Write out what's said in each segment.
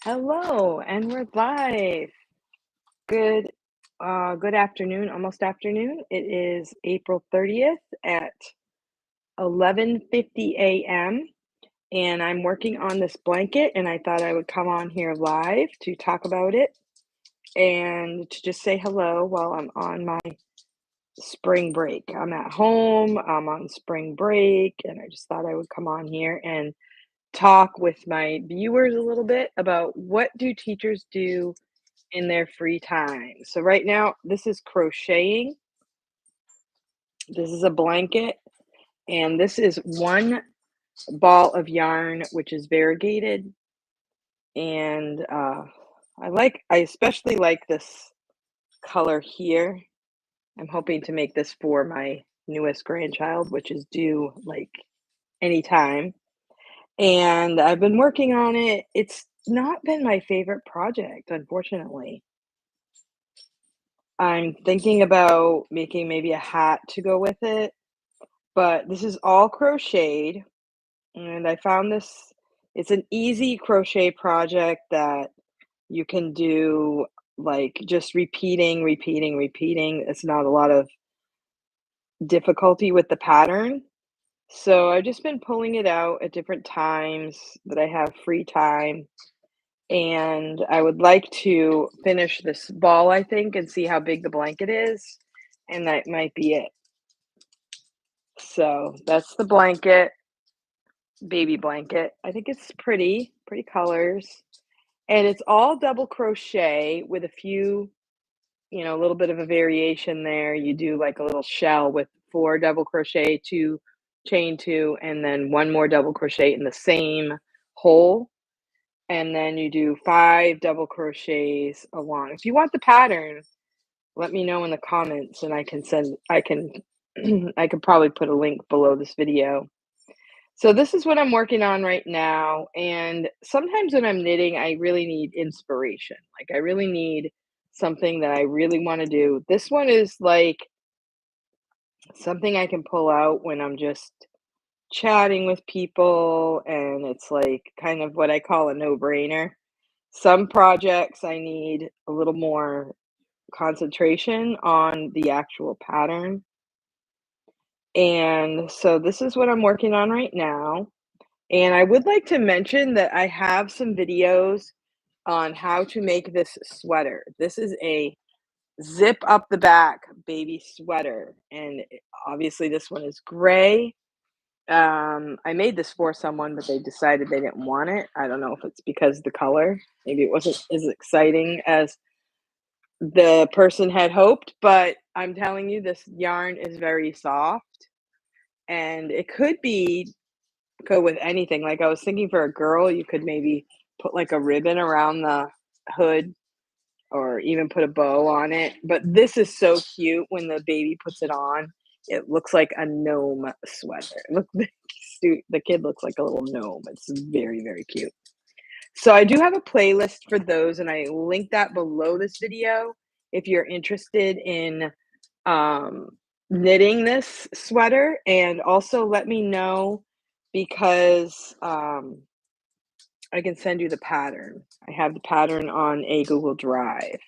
Hello, and we're live. Good, good afternoon, almost afternoon. It is April 30th at 11:50 a.m. and I'm working on this blanket, and I thought I would come on here live to talk about it and to just say hello while I'm on my spring break. I'm at home, I'm on spring break, and I just thought I would come on here and talk with my viewers a little bit about what do teachers do in their free time. So right now, this is crocheting. This is a blanket, and this is one ball of yarn, which is variegated. And I especially like this color here. I'm hoping to make this for my newest grandchild, which is due like anytime. And I've been working on it. It's not been my favorite project, unfortunately. I'm thinking about making maybe a hat to go with it, but this is all crocheted, and I found this it's an easy crochet project that you can do, like, just repeating, repeating, repeating. It's not a lot of difficulty with the pattern. So I've just been pulling it out at different times that I have free time, and I would like to finish this ball, I think, and see how big the blanket is, and that might be it. So that's the blanket, baby blanket. I think it's pretty, pretty colors. And it's all double crochet with a few, a little bit of a variation there. You do like a little shell with four double crochet, two chain two, and then one more double crochet in the same hole. And then you do five double crochets along. If you want the pattern, let me know in the comments and I can I could probably put a link below this video. So this is what I'm working on right now, and sometimes when I'm knitting, I really need inspiration. Like, I really need something that I really wanna do. This one is, like, something I can pull out when I'm just chatting with people, and it's, like, kind of what I call a no-brainer. Some projects, I need a little more concentration on the actual pattern, and so this is what I'm working on right now. And I would like to mention that I have some videos on how to make this sweater. This is a zip up the back baby sweater, and obviously this one is gray. I made this for someone, but they decided they didn't want it. I don't know if it's because the color, maybe it wasn't as exciting as the person had hoped, but I'm telling you, this yarn is very soft, and it could be go with anything. Like, I was thinking for a girl, you could maybe put, like, a ribbon around the hood or even put a bow on it, but this is so cute when the baby puts it on. It looks like a gnome sweater. Look, the kid looks like a little gnome. It's very, very cute. So I do have a playlist for those, and I link that below this video if you're interested in, um, knitting this sweater, and also let me know because, I can send you the pattern. I have the pattern on a Google Drive.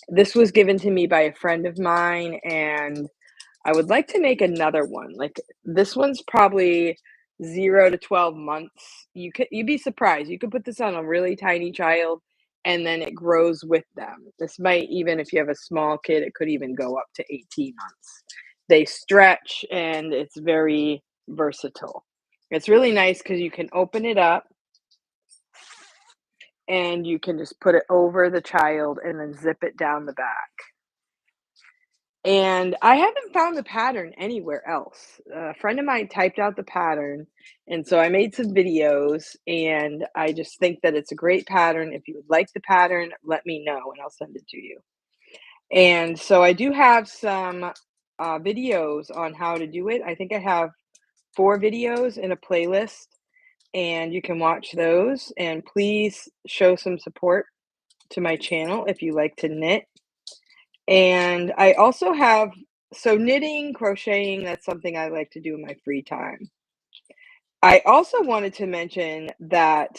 This was given to me by a friend of mine, and I would like to make another one. Like, this one's probably 0 to 12 months. You'd be surprised. You could put this on a really tiny child, and then it grows with them. This might even, if you have a small kid, it could even go up to 18 months. They stretch, and it's very versatile. It's really nice because you can open it up and you can just put it over the child and then zip it down the back. And I haven't found the pattern anywhere else. A friend of mine typed out the pattern, and so I made some videos, and I just think that it's a great pattern. If you would like the pattern, let me know and I'll send it to you. And so I do have some videos on how to do it. I think I have 4 videos in a playlist, and you can watch those. And please show some support to my channel if you like to knit. And I also have so knitting, crocheting, that's something I like to do in my free time. I also wanted to mention that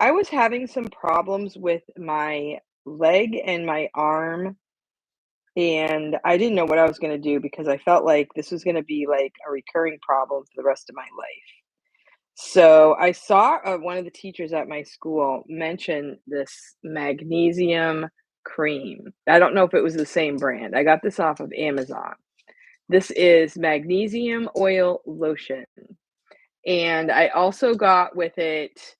I was having some problems with my leg and my arm, and I didn't know what I was gonna do because I felt like this was gonna be, like, a recurring problem for the rest of my life. So, I saw, one of the teachers at my school mention this magnesium cream. I don't know if it was the same brand. I got this off of Amazon. This is magnesium oil lotion, and I also got with it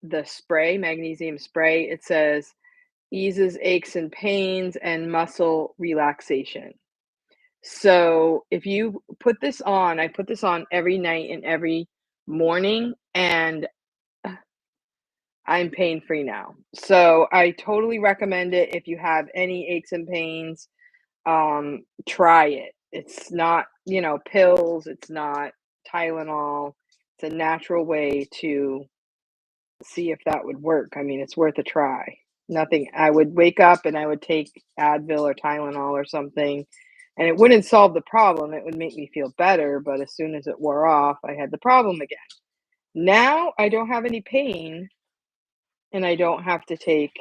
the spray, magnesium spray. It says, "Eases aches and pains and muscle relaxation." So, if you put this on, I put this on every night and every morning, and I'm pain-free now. So, I totally recommend it if you have any aches and pains, try it. It's not, pills, it's not Tylenol. It's a natural way to see if that would work. I mean, it's worth a try. Nothing I would wake up and I would take Advil or Tylenol or something, and it wouldn't solve the problem. It would make me feel better, but as soon as it wore off, I had the problem again. Now I don't have any pain and I don't have to take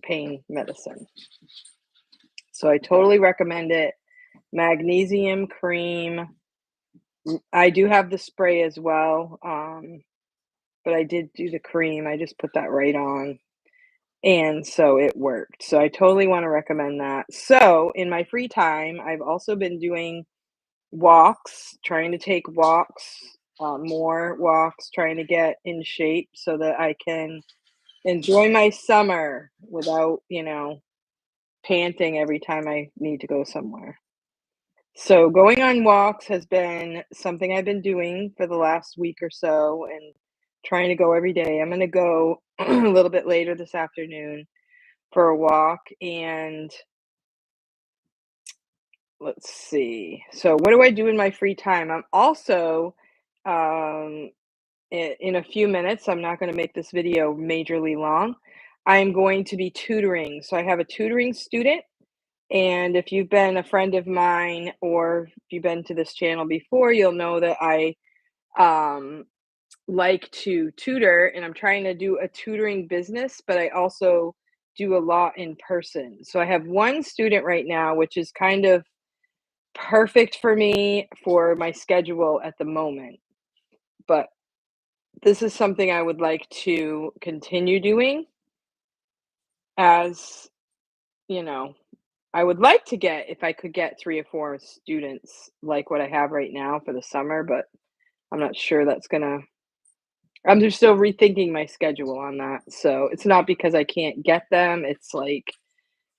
pain medicine. So I totally recommend it. Magnesium cream. I do have the spray as well, but I did do the cream. I just put that right on. And so it worked. So I totally wanna recommend that. So, in my free time, I've also been doing walks, trying to take walks, more walks, trying to get in shape so that I can enjoy my summer without, panting every time I need to go somewhere. So, going on walks has been something I've been doing for the last week or so and trying to go every day. I'm gonna go a little bit later this afternoon for a walk, and let's see. So what do I do in my free time? I'm also in a few minutes, I'm not going to make this video majorly long. I'm going to be tutoring. So I have a tutoring student, and if you've been a friend of mine or if you've been to this channel before, you'll know that I um like to tutor, and I'm trying to do a tutoring business, but I also do a lot in person. So I have one student right now, which is kind of perfect for me for my schedule at the moment. But this is something I would like to continue doing as, you know, I would like to get if I could get 3 or 4 students like what I have right now for the summer, but I'm not sure that's gonna I'm just still rethinking my schedule on that. So it's not because I can't get them. It's like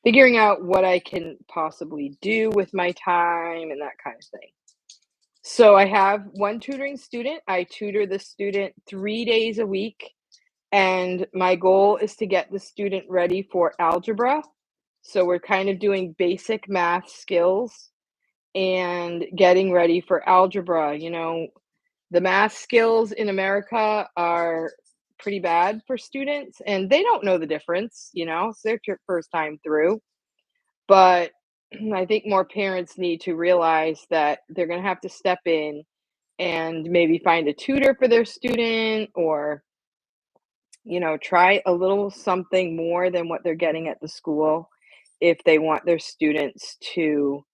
figuring out what I can possibly do with my time and that kind of thing. So I have one tutoring student. I tutor the student 3 days a week. And my goal is to get the student ready for algebra. So we're kind of doing basic math skills and getting ready for algebra. The math skills in America are pretty bad for students, and they don't know the difference, it's their first time through. But I think more parents need to realize that they're going to have to step in and maybe find a tutor for their student or, try a little something more than what they're getting at the school if they want their students to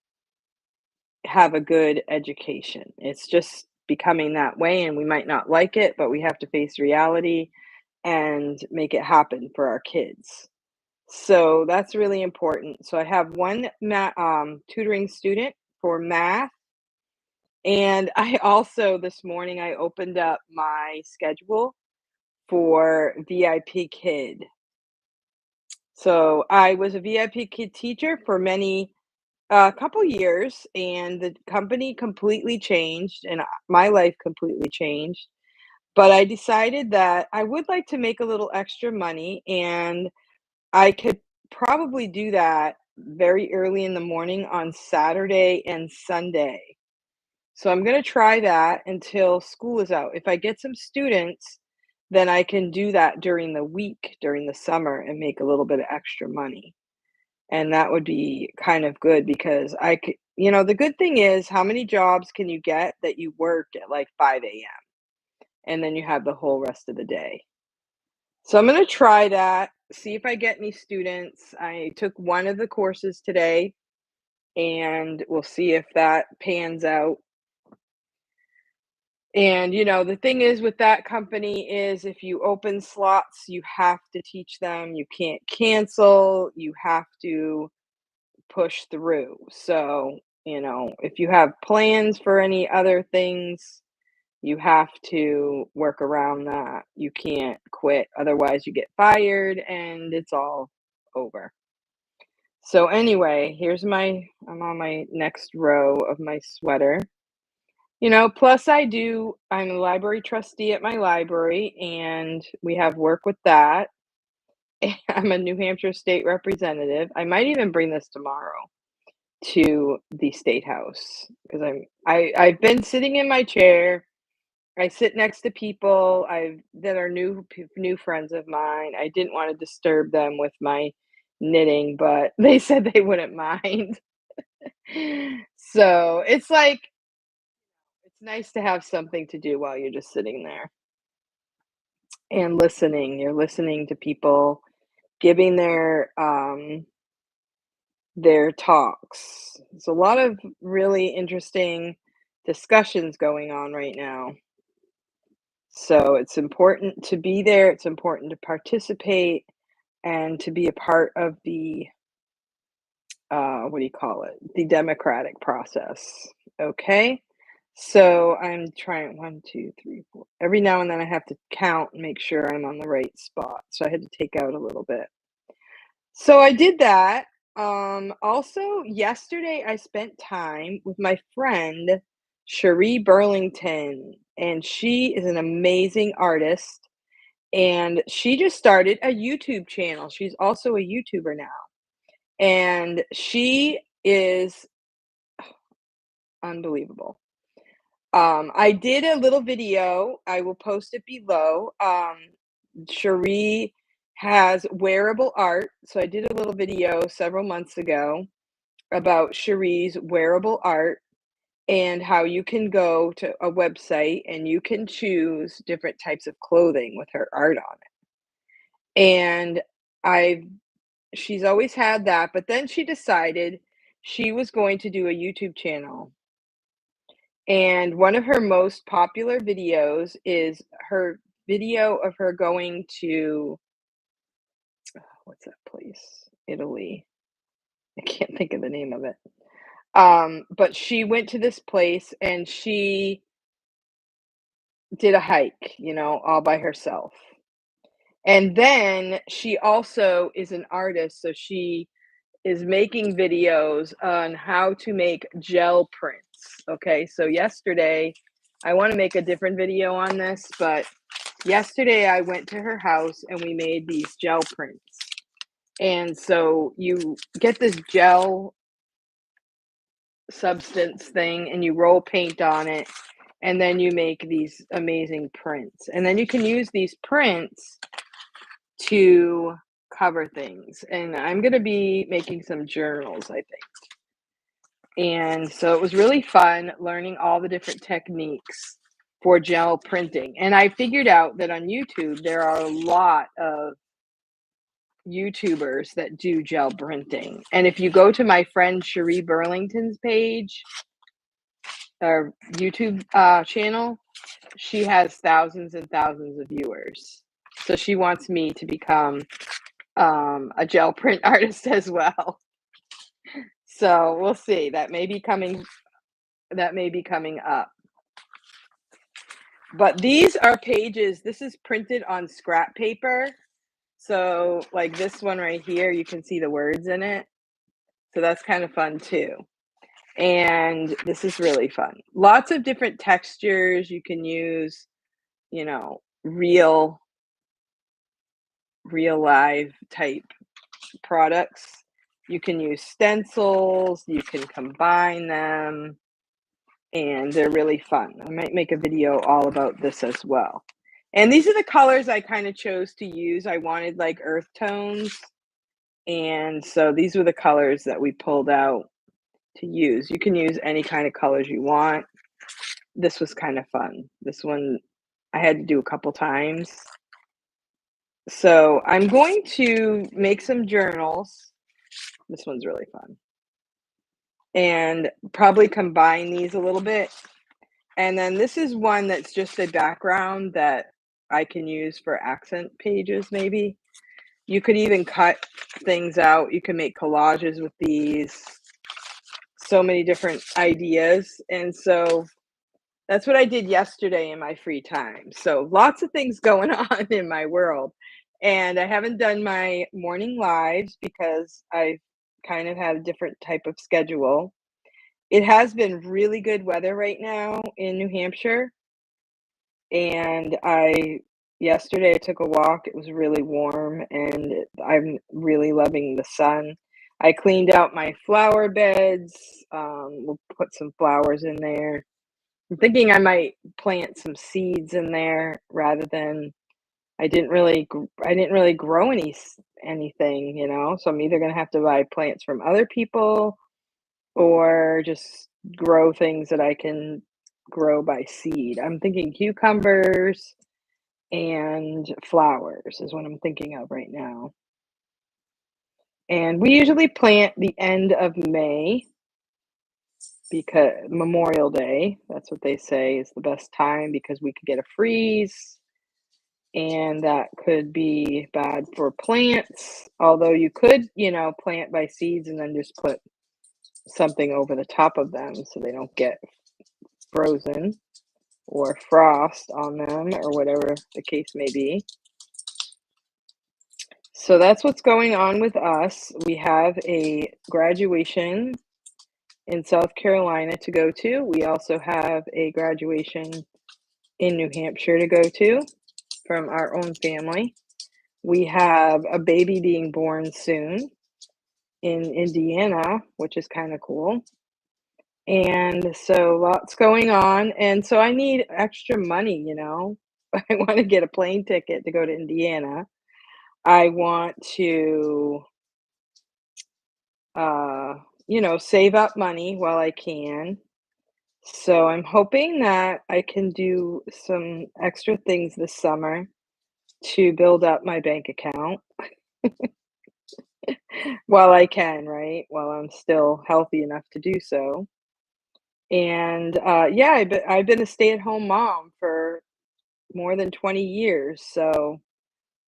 have a good education. It's just becoming that way, and we might not like it, but we have to face reality and make it happen for our kids. So that's really important. So I have one tutoring student for math, and I also this morning I opened up my schedule for VIP Kid. So I was a VIP Kid teacher for many a couple years, and the company completely changed, and my life completely changed. But I decided that I would like to make a little extra money, and I could probably do that very early in the morning on Saturday and Sunday. So I'm going to try that until school is out. If I get some students, then I can do that during the week, during the summer, and make a little bit of extra money. And that would be kind of good because the good thing is how many jobs can you get that you work at like 5 a.m. and then you have the whole rest of the day? So I'm gonna try that, see if I get any students. I took one of the courses today, and we'll see if that pans out. And, the thing is with that company is if you open slots, you have to teach them, you can't cancel, you have to push through. So, if you have plans for any other things, you have to work around that. You can't quit, otherwise you get fired and it's all over. So anyway, I'm on my next row of my sweater. Plus I'm a library trustee at my library and we have work with that. I'm a New Hampshire state representative. I might even bring this tomorrow to the state house because I've been sitting in my chair. I sit next to people that are new friends of mine. I didn't want to disturb them with my knitting, but they said they wouldn't mind. So it's like it's nice to have something to do while you're just sitting there and listening. You're listening to people giving their talks. There's a lot of really interesting discussions going on right now. So it's important to be there, it's important to participate and to be a part of the what do you call it? The democratic process. Okay. So I'm trying one, two, three, four. Every now and then I have to count and make sure I'm on the right spot. So I had to take out a little bit. So I did that. Also, yesterday I spent time with my friend Sheree Burlington, and she is an amazing artist. And she just started a YouTube channel. She's also a YouTuber now. And she is unbelievable. I did a little video. I will post it below. Cherie has wearable art. So I did a little video several months ago about Cherie's wearable art and how you can go to a website and you can choose different types of clothing with her art on it. And I've she's always had that, but then she decided she was going to do a YouTube channel. And one of her most popular videos is her video of her going to what's that place? Italy. I can't think of the name of it. But she went to this place and she did a hike, all by herself. And then she also is an artist, so she is making videos on how to make gel prints. Okay, so yesterday, I want to make a different video on this, but yesterday I went to her house and we made these gel prints. And so you get this gel substance thing and you roll paint on it, and then you make these amazing prints. And then you can use these prints to cover things. And I'm going to be making some journals, I think. And so it was really fun learning all the different techniques for gel printing. And I figured out that on YouTube, there are a lot of YouTubers that do gel printing. And if you go to my friend Sheree Burlington's page or YouTube channel, she has thousands and thousands of viewers. So she wants me to become a gel print artist as well. So we'll see. That may be coming up. But these are pages. This is printed on scrap paper. So like this one right here, you can see the words in it. So that's kind of fun too. And this is really fun. Lots of different textures you can use, real live type products. You can use stencils, you can combine them, and they're really fun. I might make a video all about this as well. And these are the colors I kind of chose to use. I wanted like earth tones. And so these were the colors that we pulled out to use. You can use any kind of colors you want. This was kind of fun. This one I had to do a couple times. So I'm going to make some journals. This one's really fun. And probably combine these a little bit. And then this is one that's just a background that I can use for accent pages, maybe. You could even cut things out. You can make collages with these. So many different ideas. And so that's what I did yesterday in my free time. So lots of things going on in my world. And I haven't done my morning lives because I kind of had a different type of schedule. It has been really good weather right now in New Hampshire. And I yesterday I took a walk. It was really warm and I'm really loving the sun. I cleaned out my flower beds. We'll put some flowers in there. I'm thinking I might plant some seeds in there rather than I didn't really grow anything, you know. So I'm either gonna have to buy plants from other people or just grow things that I can grow by seed. I'm thinking cucumbers and flowers is what I'm thinking of right now. And we usually plant the end of May because Memorial Day, that's what they say is the best time because we could get a freeze and that could be bad for plants. Although you could, plant by seeds and then just put something over the top of them so they don't get frozen or frost on them or whatever the case may be. So that's what's going on with us. We have a graduation in South Carolina to go to. We also have a graduation in New Hampshire to go to from our own family. We have a baby being born soon in Indiana, which is kind of cool. And so lots going on. And so I need extra money. I want to get a plane ticket to go to Indiana. I want to, save up money while I can. So I'm hoping that I can do some extra things this summer to build up my bank account while I can, right? While I'm still healthy enough to do so. And yeah, I've been a stay-at-home mom for more than 20 years, so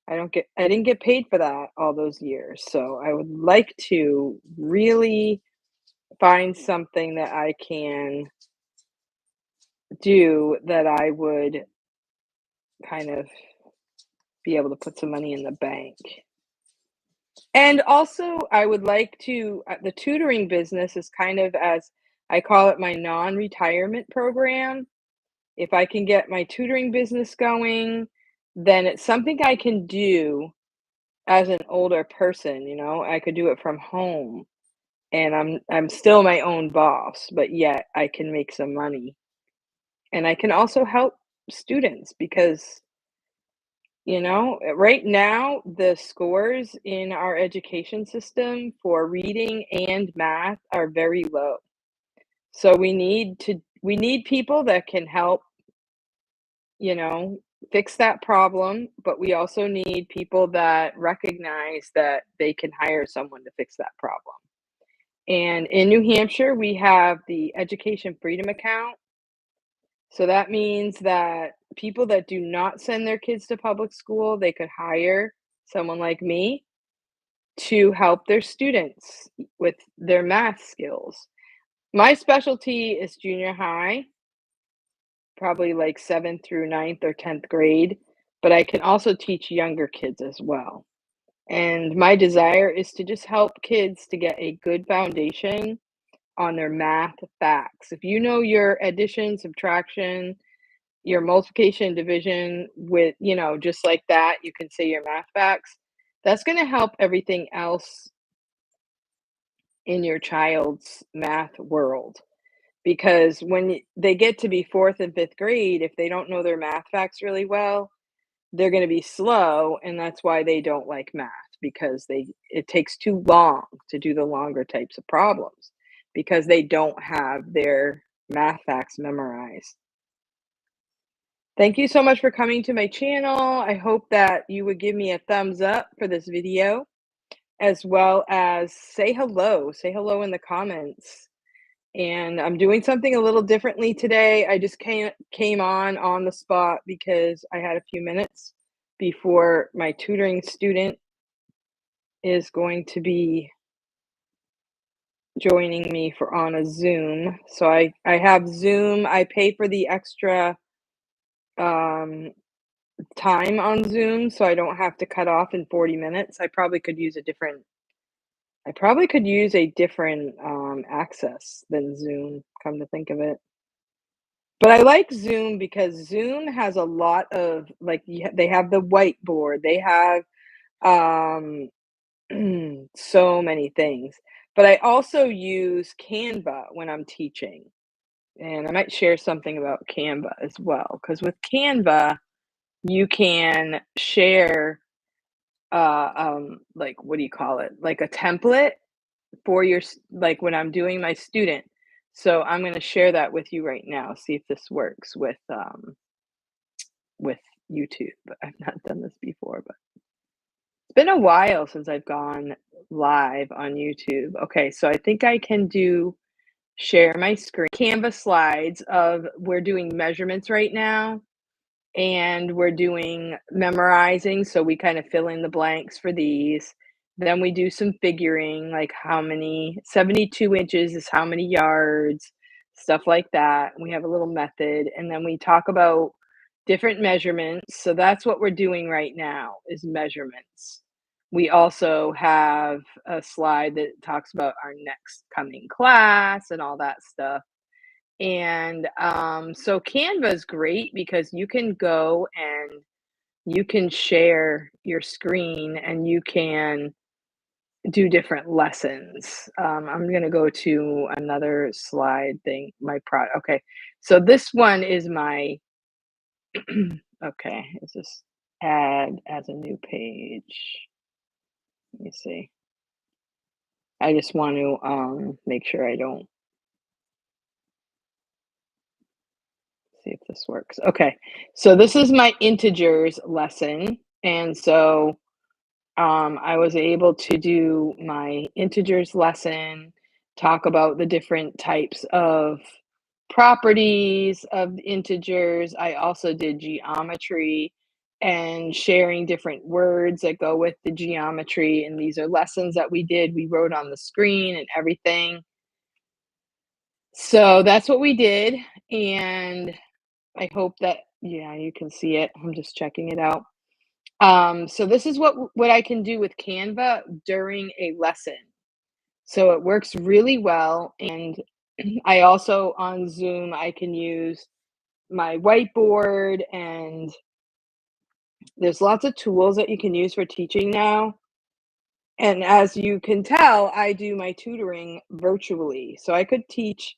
I didn't get paid for that all those years. So I would like to really find something that I can do that I would kind of be able to put some money in the bank. And also, I would like to the tutoring business is kind of as I call it my non-retirement program. If I can get my tutoring business going, then it's something I can do as an older person. I could do it from home and I'm still my own boss, but yet I can make some money. And I can also help students because right now, the scores in our education system for reading and math are very low. So we need people that can help, you know, fix that problem, but we also need people that recognize that they can hire someone to fix that problem. And in New Hampshire, we have the Education Freedom Account. So that means that people that do not send their kids to public school, they could hire someone like me to help their students with their math skills. My specialty is junior high, probably like 7th through 9th or 10th grade, but I can also teach younger kids as well. And my desire is to just help kids to get a good foundation on their math facts. If you know your addition, subtraction, your multiplication, division with, just like that, you can say your math facts. That's going to help everything else in your child's math world. Because when they get to be fourth and fifth grade, if they don't know their math facts really well, they're going to be slow. And that's why they don't like math because it takes too long to do the longer types of problems because they don't have their math facts memorized. Thank you so much for coming to my channel. I hope that you would give me a thumbs up for this video, as well as say hello. Say hello in the comments. And I'm doing something a little differently today. I just came on the spot because I had a few minutes before my tutoring student is going to be joining me for on a Zoom. So I have Zoom. I pay for the extra um time on Zoom so I don't have to cut off in 40 minutes. I probably could use a different access than Zoom, come to think of it. But I like Zoom because Zoom has a lot of like they have the whiteboard. They have um so many things. But I also use Canva when I'm teaching. And I might share something about Canva as well, because with Canva, you can share like, what do you call it? Like a template for like when I'm doing my student. So I'm going to share that with you right now. See if this works with YouTube. I've not done this before, but it's been a while since I've gone live on YouTube. Okay, so I think I can do share my screen. Canva slides of we're doing measurements right now and we're doing memorizing, so we kind of fill in the blanks for these. Then we do some figuring, like how many 72 inches is how many yards, stuff like that. We have a little method, and then we talk about different measurements. So that's what we're doing right now is measurements. We also have a slide that talks about our next coming class and all that stuff. And so Canva is great because you can go and you can share your screen and you can do different lessons. I'm going to go to another slide thing. Okay. So this one is my, okay. Is this add as a new page? Let me see. I just want to make sure I don't see if this works. Okay, so this is my integers lesson. And so I was able to do my integers lesson, talk about the different types of properties of integers. I also did geometry and sharing different words that go with the geometry. And these are lessons that we did. We wrote on the screen and everything. So that's what we did. And I hope that, yeah, you can see it. I'm just checking it out. So this is what I can do with Canva during a lesson. So it works really well. And I also on Zoom, I can use my whiteboard, and there's lots of tools that you can use for teaching now. And as you can tell, I do my tutoring virtually. So I could teach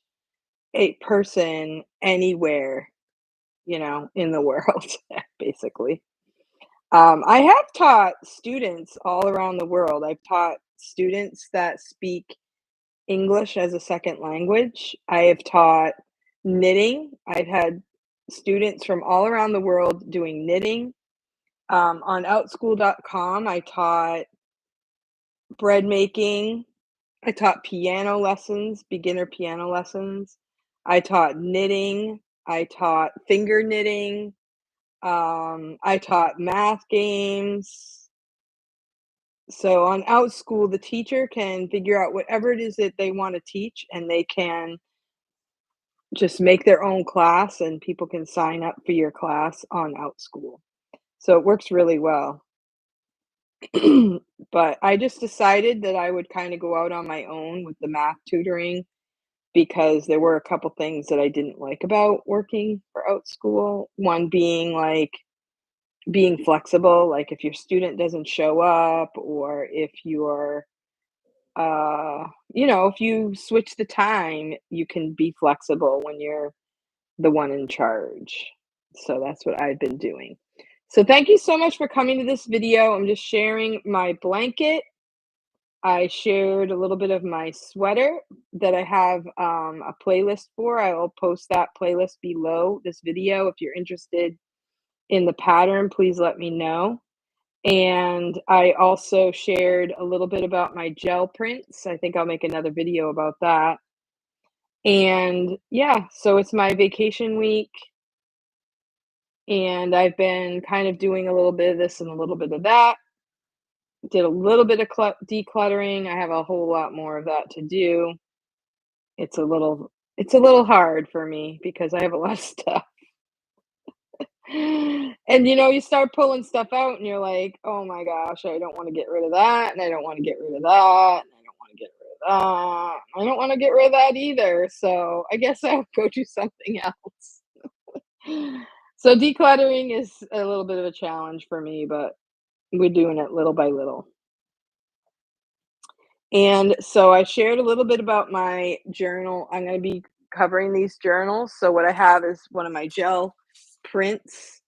a person anywhere, in the world, basically. I have taught students all around the world. I've taught students that speak English as a second language. I have taught knitting. I've had students from all around the world doing knitting. On outschool.com, I taught bread making. I taught piano lessons, beginner piano lessons. I taught knitting. I taught finger knitting. I taught math games. So on OutSchool, the teacher can figure out whatever it is that they want to teach, and they can just make their own class, and people can sign up for your class on OutSchool. So it works really well. But I just decided that I would kind of go out on my own with the math tutoring because there were a couple things that I didn't like about working for OutSchool. One being like being flexible, like if your student doesn't show up, or if you're if you switch the time, you can be flexible when you're the one in charge. So that's what I've been doing. So thank you so much for coming to this video. I'm just sharing my blanket. I shared a little bit of my sweater that I have a playlist for. I will post that playlist below this video if you're interested in the pattern, please let me know. And I also shared a little bit about my gel prints. I think I'll make another video about that. And yeah, so it's my vacation week, and I've been kind of doing a little bit of this and a little bit of that. Did a little bit of decluttering. I have a whole lot more of that to do. It's a little hard for me because I have a lot of stuff. And you start pulling stuff out and you're like, "Oh my gosh, I don't wanna get rid of that, and I don't wanna get rid of that, and I don't wanna get rid of that. I don't wanna get rid of that either." So, I guess I'll go do something else. So, decluttering is a little bit of a challenge for me, but we're doing it little by little. And so I shared a little bit about my journal. I'm gonna be covering these journals. So what I have is one of my gel prints,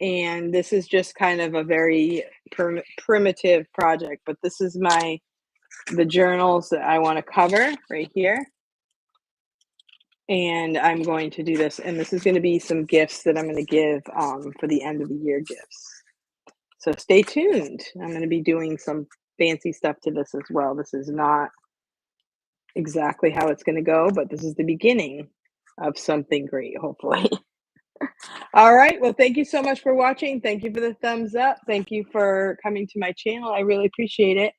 and this is just kind of a very primitive project, but this is the journals that I want to cover right here. And I'm going to do this, and this is going to be some gifts that I'm going to give for the end of the year gifts. So stay tuned. I'm going to be doing some fancy stuff to this as well. This is not exactly how it's going to go, but this is the beginning of something great, hopefully. All right. Well, thank you so much for watching. Thank you for the thumbs up. Thank you for coming to my channel. I really appreciate it.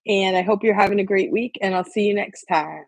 And I hope you're having a great week, and I'll see you next time.